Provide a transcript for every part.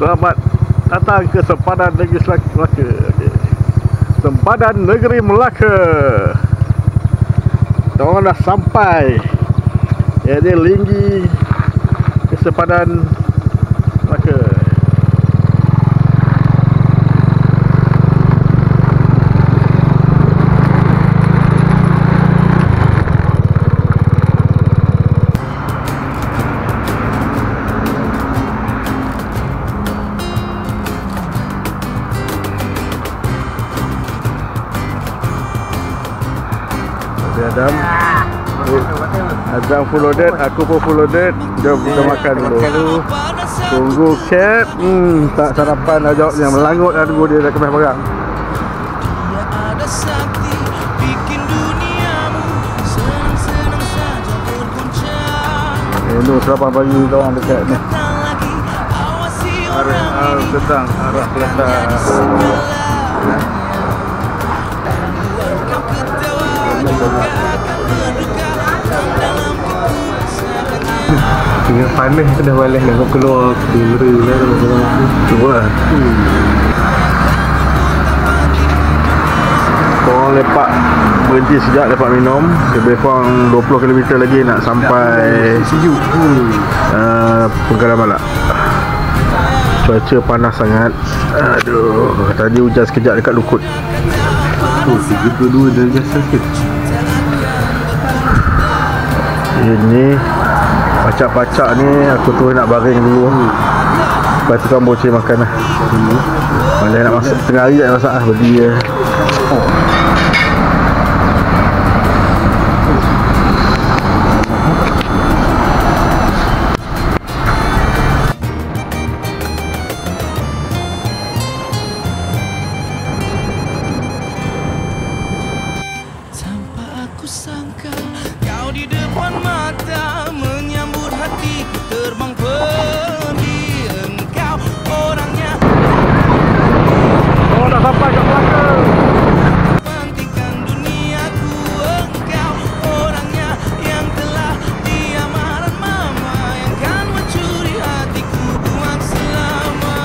Selamat datang ke Sempadan Negeri Melaka. Okay. Sempadan Negeri Melaka. Kita orang dah sampai. Ini Linggi ke Sempadan Melaka. Adam, Azam full loaded, aku pun full loaded. Jom kita makan dulu. Tunggu cab. Tak sarapan dah jawabnya. Melangut dah tunggu dia dah kemas barang. Ini sarapan pagi kita orang dekat ni. Arah Kelang, arah Kelantan. Tengah panas tu dah malas nak keluar kamera lah. Cuba. Korang lepak berhenti sekejap lepak minum. Lebih kurang 20 km lagi nak sampai sejuk. Penggalan Malak. Cuaca panas sangat. Aduh, tadi hujan sekejap dekat Lukut. 32 darjah Celsius. Ini pacak-pacak ni aku terus nak baring dulu. Lepas tu kan boceh makan lah. Malah nak masak tengah hari tak masak lah. Beli je. Sangka kau di depan mata menyambut hati terbang pergi. Engkau orangnya. Oh, dah sampai kat Melaka. Pantikan duniaku. Engkau orangnya yang telah diamarkan mama, yang kan mencuri hatiku buang selama.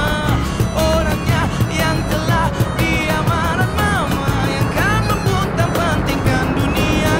Orangnya yang telah diamarkan mama, yang kan membuta pantikan dunia.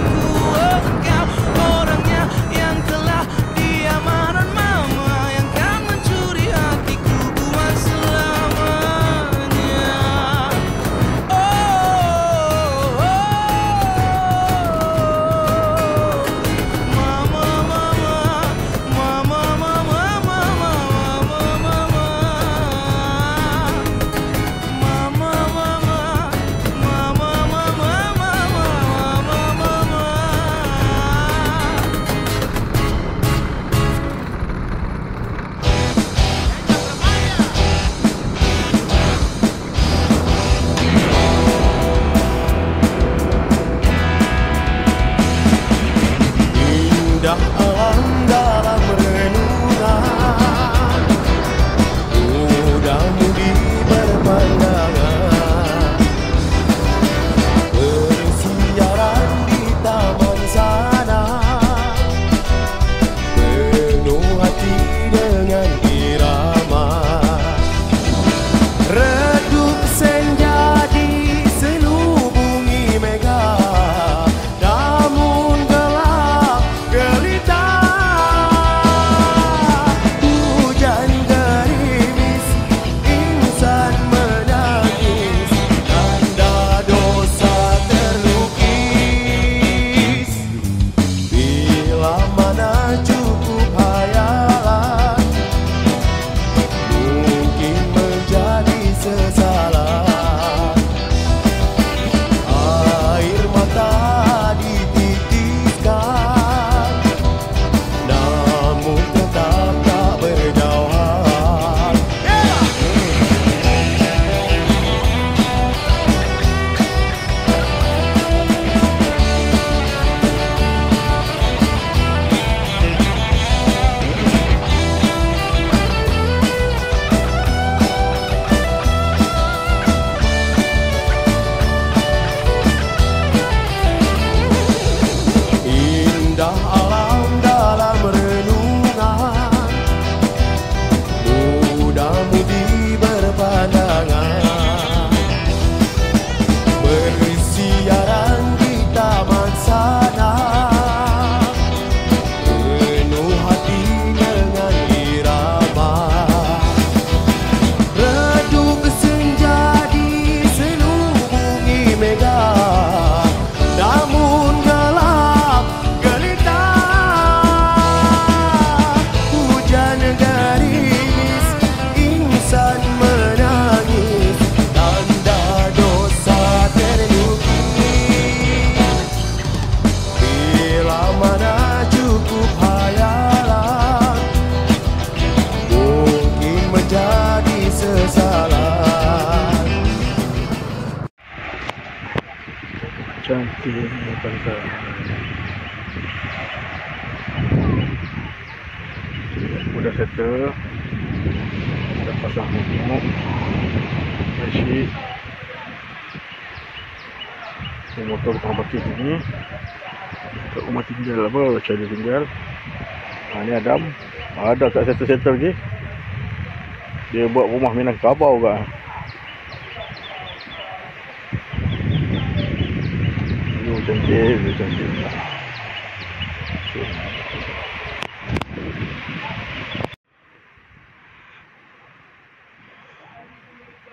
Okey, ni pantai. Aku dah settle. Dah pasang pokok. Asyik. Motor tukang parking sini. Kat rumah tinggal apa, macam dia tinggal. Ni Adam. Ada tak settle-settle lagi. Dia buat rumah Minangkabau kan. Cantik, cantik.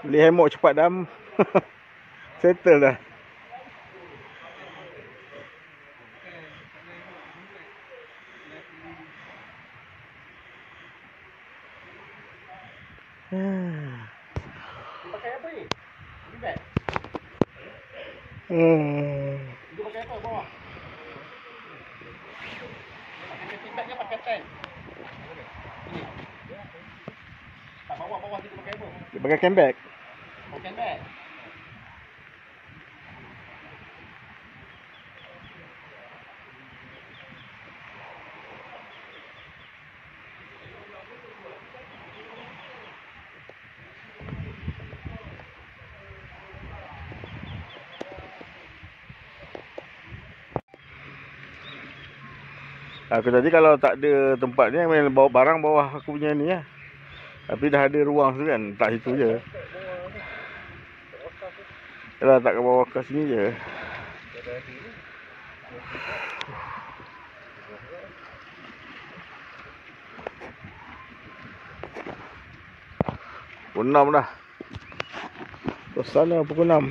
Beli hemok cepat Dam. Settle dah. Pakai apa ni? Ini bag. Dia pakai apa bawah? Pakai bag ke pakai tent? Ini. Tak bawah kita pakai apa? Dia pakai campbag. Pakai bag. Aku tadi kalau tak ada tempat ni, main bawa barang bawah aku punya ni lah. Tapi dah ada ruang tu kan, tak situ je. Yalah, tak ke bawah ke sini je. Pukul 6 dah. Terus sana pukul 6.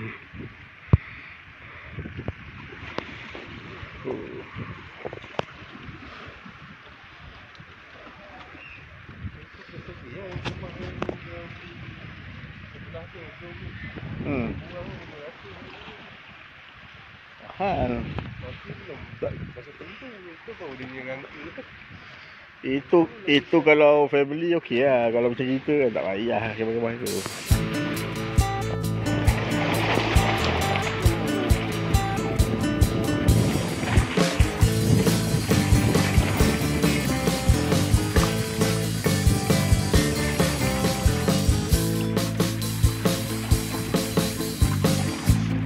Itu kalau family okey lah. Kalau macam kita tak payah kemah-kemah tu.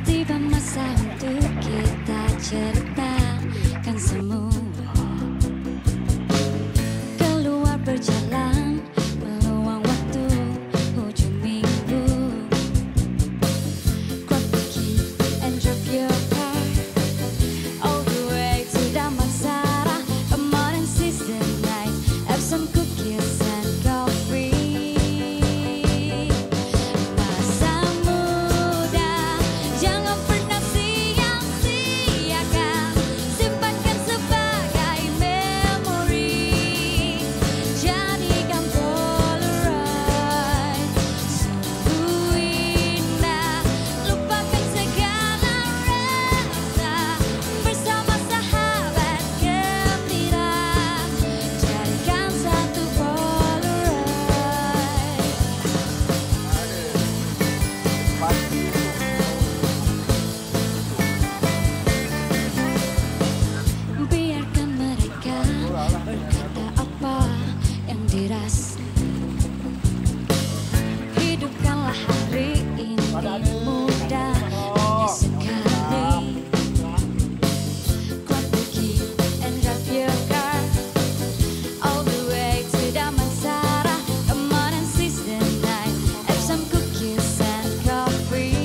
Tiba masa untuk kita ceritakan semua. Keluar berjalan, meluang waktu hujung minggu. Grab the key and drive your car all the way to Damansara. Come on and seize the night, have some cookies and coffee. Masa muda, jangan pernah sia-siakan, simpankan sebagai memori. Jadikan Polaroid sungguh indah, lupakan segala rasa bersama sahabat gembira. Jadikan satu Polaroid. Biarkan mereka berkata apa yang dirasa. Hidupkanlah hari ini mudah hanya sekali. Grab the key and drive your car all the way to Damansara. Come on and seize the night, have some cookies and coffee.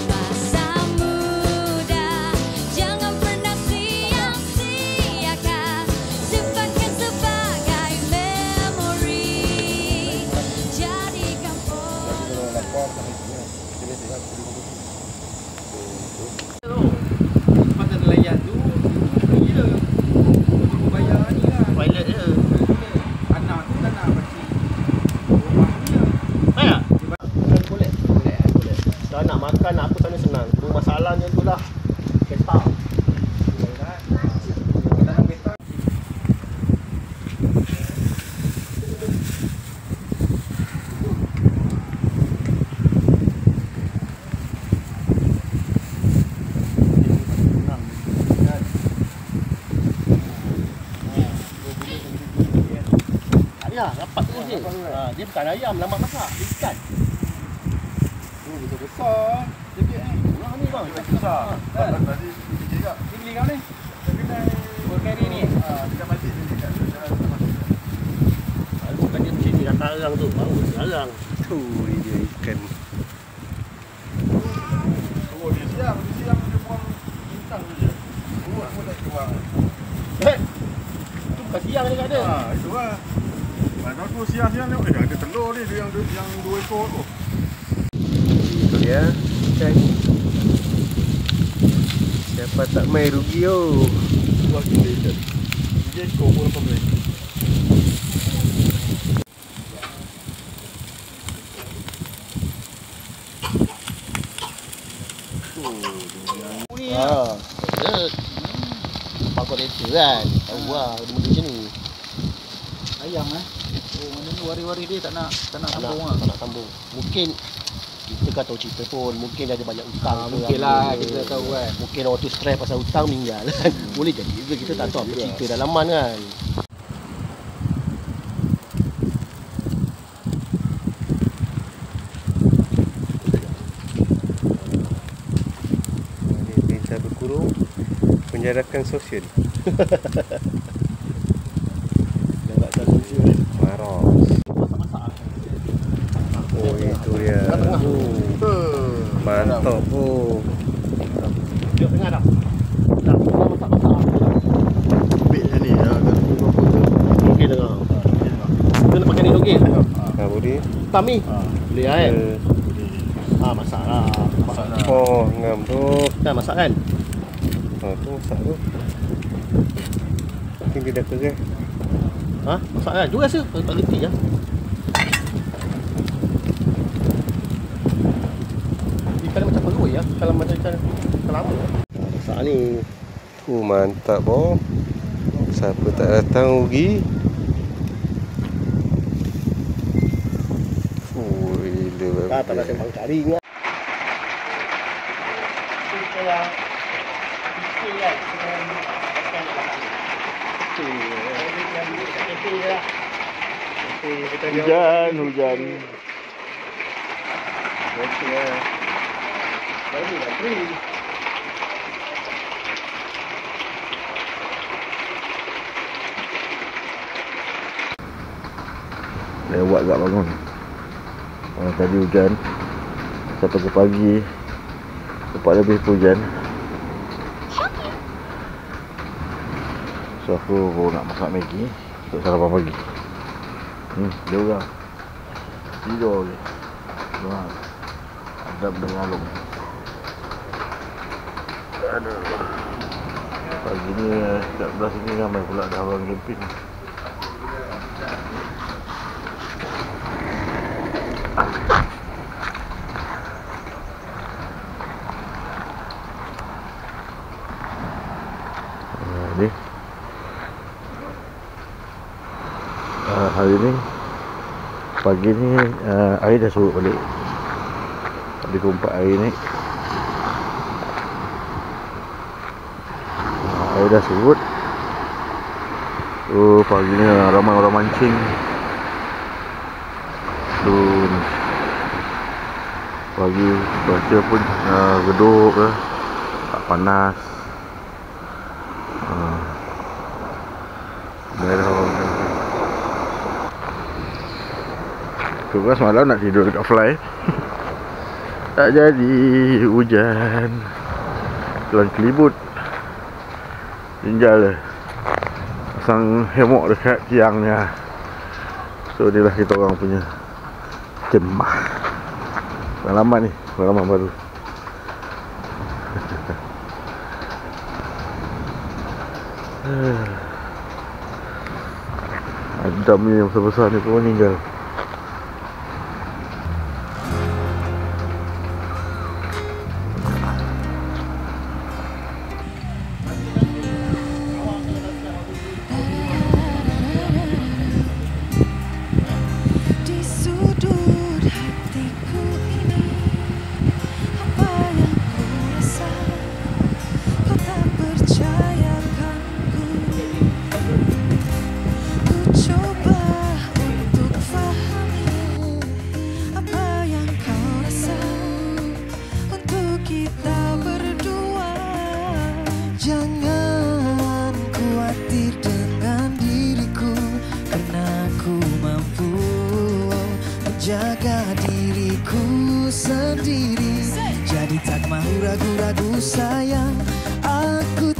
Masa muda, jangan pernah sia-siakan, simpankan sebagai memori. Jadikan Pasal nelayan tu gila. Kau bayar ni lah. Toilet dia. Tanah tu tanah macam rumahnya. Banyak? Boleh. Kalau nak makan apa sana senang. Cuma masalahnya tu lah kereta. Tanah peta. lah, rapat terus je. Dia bukan ayam, lambat masak, dia ikan. Oh, besar-besar. Sikit ni. Ni bang, Besar. Tadi sikit juga. Ini kau ni. Kedai carry ni. Dekat masjid ni dekat. bukan dia macam ni dah tarang tu, baru sekarang. Tu dia ikan. Oh, dia siang dia buang bintang je. Buat pun tak keluar. Tu bukan siang dia kat ada. Itu lah. Mana aku siang-siang tengok ada telur ni dia yang 2 ekor tu. Itu dia. Ikan. Siapa tak main rugi oh. Buat gila je. 3 ekor pun 18. Dia pakot desa kan. Tahu lah benda macam ni. Ayam Oh, mana ni wari-wari dia tak nak sambung lah. Tak nak sambung. Mungkin kita kan tahu cerita pun, mungkin dia ada banyak hutang. Mungkin lah kita tahu kan. Mungkin orang tu stres pasal hutang meninggal kan. Boleh jadi juga, kita tak tahu apa cerita dalaman kan. Ini perintah berkurung, penjarakan sosial. Tak sosial. Maros. Oh itu dia. Mantap oh. Tengok tengah dah. Dah masak-masak. Ambil je ni kan. Okey tengah. Kita nak pakai ni okey. Ha boleh. Tami. Boleh lah kan? Masak lah. Oh, ngam tu. Dah masak kan? Tu masak tu. Mungkin dia dah kerah. Masak kan? Juga rasa. Tak letih lah. Ikan macam perui lah. Kalau macam ikan lama. Masak ni. Mantap boh. Siapa tak datang rugi. Gila Tak nak sembang cari ni. Hujan. Lewat tak bangun. Tadi hujan sampai ke pagi 4 lebih hujan. So aku nak masak Maggi untuk sarapan pagi. Dia orang tidur je. Adab dengan long. Aduh. Pagi ni kat belah sini ramai pula dah orang camping. Ni hari ni pagi ni air dah surut balik. Di 4 hari ni air dah surut. Pagi ni ramai orang mancing. Pagi cuaca pun geduk ke, tak panas. Merah orang. Tu kan semalam nak tidur dekat fly. Tak jadi, hujan. Kelang kelibut. Tinggal lah pasang hemok dekat tiangnya. So inilah kita orang punya kemah. Pengalaman ni, pengalaman baru. Adam ni yang besar-besar ni pun meninggal. Di sudut hatiku ini, apa yang ku rasa, kau tak percayakanku. Ku coba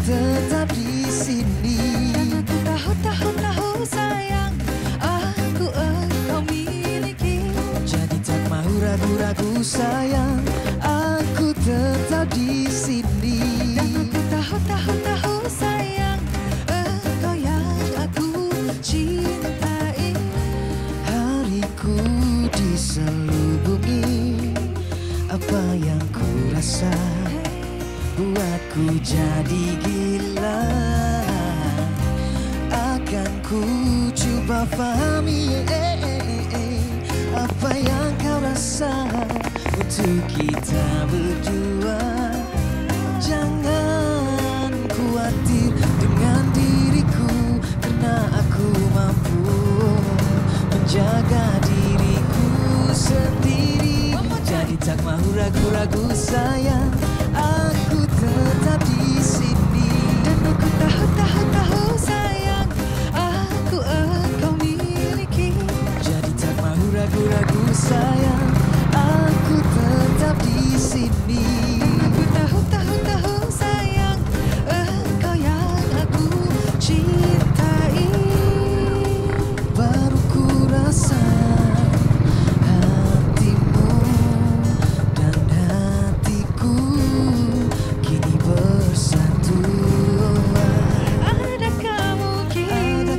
tetap di sini. Dan aku tahu sayang, aku engkau miliki. Jadi tak mau ragu-ragu sayang, aku tetap di sini. Dan aku tahu sayang, engkau yang aku cintai. Hariku diselubungi, apa yang ku rasa buatku jadi gila. Akan ku coba pahami apa yang kau rasa untuk kita berdua. Jangan khawatir dengan diriku, karena aku mampu menjaga diriku sendiri. Jadi tak mau ragu-ragu sayang, aku tetap di sini. Dan aku tahu sayang, aku engkau miliki. Jadi tak mau ragu-ragu sayang, aku tetap di sini. Aku tahu sayang, engkau yang aku cintai. Baru ku rasa hatimu dan hatiku kini bersatu. Adakah mungkin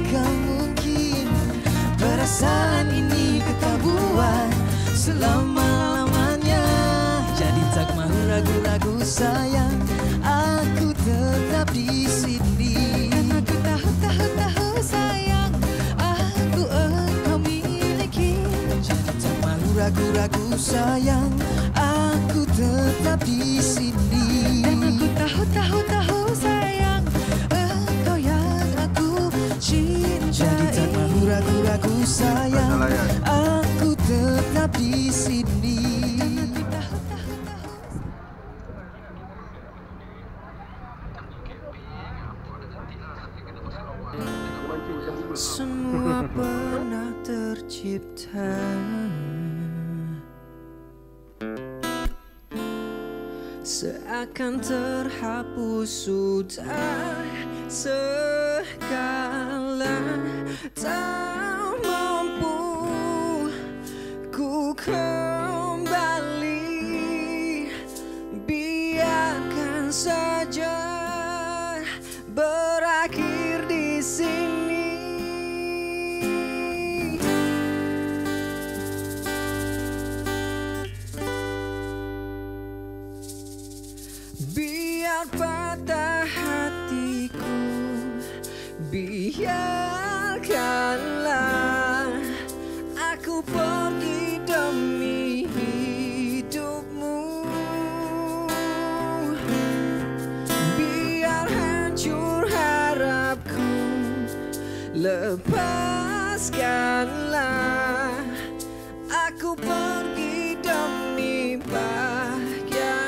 perasaan ini kita buat selama-lamanya? Jadi tak mau ragu-ragu sayang, aku tetap di sini. Aku tahu sayang, aku engkau miliki. Jadi tak mau ragu-ragu sayang, aku tetap di sini. Dan aku tahu sayang, engkau yang aku cintai. Jadi tak mau ragu-ragu sayang, aku tetap di sini. Semua pernah tercipta, seakan terhapus sudah segala. Tak mampu ku kembali, biarkan saja berakhir di sini. Biar patah hatiku, biarkanlah aku pergi demi hidupmu. Biar hancur harapku, lepaskanlah aku pergi demi bahagiamu.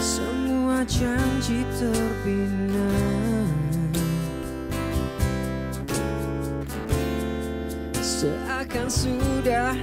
Semua janji terbina, seakan sudah